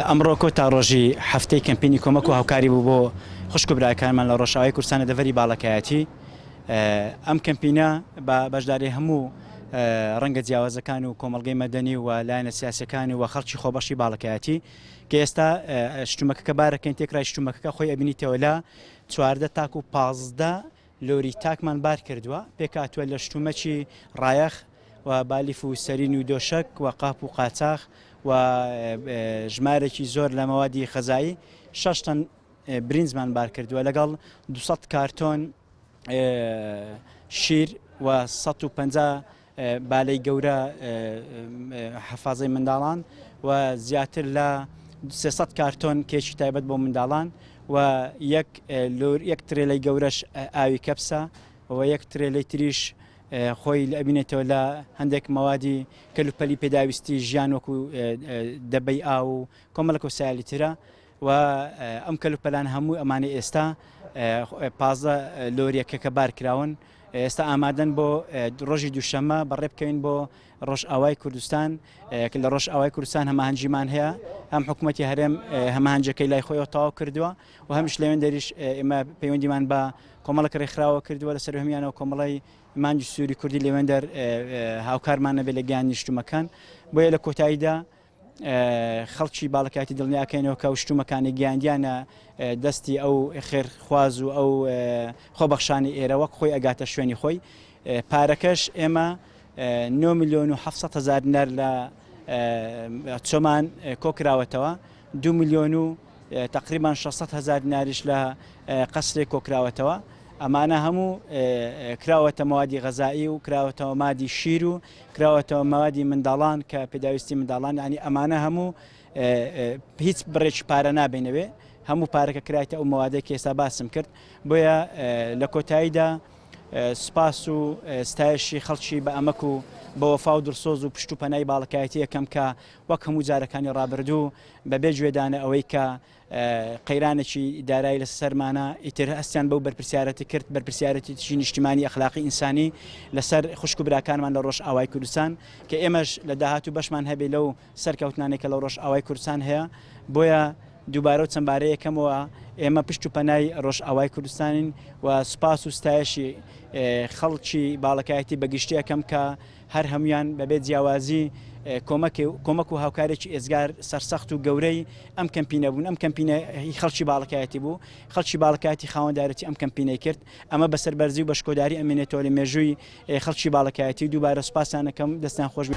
ئەمڕۆ کۆتا ڕۆژی هەفتەی کەمپینی کۆمەک و هاوکاری بوو بۆ خوشک و براکانمان لە ڕۆژاوای کوردستانە دەڤەری باڵەکایەتی. ئەم کەمپینە بە بەشداری هەموو ڕەنگە جیاوازەکان و کۆمەڵگەی مەدەنی و لایەنە سیاسەکانی و خەڵکی خۆبەشی باڵەکایەتی کە ئێستا شتومەکەکە بارەکەین تێکرای شتومەکەکە خۆی ئەبینیتەوە لە 14 تاک و 15 لۆری تاکمان بار کردووە پێکاتوە لە شتومەکی ڕایەخ و بالیف و سەرین و دۆشک و قاپ و قاچاق و ژمارێکی زۆر لە مەوادی خەزایی 6 تەن برنجمان بار کردووە لەگەڵ 200 کارتۆن شیر و 150 بالەی گەورە حەفازەی منداڵان و زیاتر لە 300 کارتۆن کێشی تایبەت بۆ منداڵان و یەک ترێلەی گەورەش ئاوی کەپسە و یەک ترێلەی تریش خۆی ئەبینێتەوە لە هەندێک مەوادی کەلوپەلی پێداویستی ژیان وەکو دەبەی ئاو و کۆمەڵک و سایلی ترە و ئەم کەلوپەلان هەموو ئەمانەی ئێستا 15 لۆریەکە کە بار کراون ئێستا ئامادەن بۆ ڕۆژی دووشەممە بەڕێ بکەوین بۆ ڕۆژ ئاوای کوردستان کە لە ڕۆژ ئاوای کوردستان هەماهەنگیمان هەیە هەم حکوومەتی هەرێم هەماهەنگەکەی لای خۆیەوە تەواو کردووە و هەمیش لەوێن دەریش ئێمە پەیوەندیمان بە کۆمەڵک ڕێکخراوە کردووە لەسەر هەمیانەوە کۆمەڵی مانگی سووری کوردی لەوێندەر هاوکارمان نەبێت لە گیانی شتومەکان بۆیە لە کۆتاییدا خەڵکی باڵەکایەتی دڵنیاکەینەوە کە شتومەکانی گیاندیانە دەستی ئەو خێرخواز و ئەو خۆبەخشانی ئێرە وەک خۆی ئەگاتە شوێنی خۆی پارەکەش ئێمە 9 ملیۆن و 700 هزار دینار لە چۆمان کۆکراوەتەوە 2 ملیۆن و تقریبان 600 هزار دیناریش لە قەسرێک کۆکراوەتەوە ئەمانە هەموو کراوەتە مەوادی غەزایی و کراوەتەوە مادی شیر و کراوەتەوە مەوادی منداڵان کە پێداویستی منداڵان ینی ئەمانە هەموو هیچ بڕێکی پارە نابێنەوێ هەموو پارەکە کرایتە ئەو مەوادەی کە ئێستا باسم کرد بۆیە لە کۆتاییدا سپاس و ستایشی خەڵکی بە ئەمەک و بە وەفا و دڵسۆز و پشت و پەنای باڵەکایەتی یەکەم کە وەک هەموو جارەکانی ڕابردوو بەبێ گوێدانە ئەوەی کە قەیرانێکی دارایی لە سەرمانە ئیتر هەستیان بەو بەرپرسیارەتی کرد بەرپرسیارەتی نیشتیمانی ئەخلاقی ئینسانی لەسەر خوشک و براکانمان لە ڕۆژ ئاوای کوردستان کە ئێمەش لە داهاتوو بەشمان هەبێ لەو سەرکەوتنانێکە لە ڕۆژ ئاوای کوردستان هەیە بۆیە دووبارە و چەندبارە یەکەمەوە ئێمە پشت و پەنای ڕۆژ ئاوای کوردستانین و سپاس و ستایشی خەڵکی باڵەکایەتی بەگشتی یەکەم کە هەر هەمویان بەبێ جیاوازی کۆمەک و هاوکارێکی ئێزگار سەرسەخت و گەورەی ئەم کەمپینە بوون ئەم کەمپینە خەڵکی باڵەکایەتی بوو خەڵکی باڵەکایەتی خاوەندارەتی ئەم کەمپینەی کرد ئەمە بەسەر بەرزی و بەشکۆداری ئەمێنێتەوە لە مێژووی خەڵکی باڵەکایەتی دووبارە سوپاسانەکەم دەستیان خۆش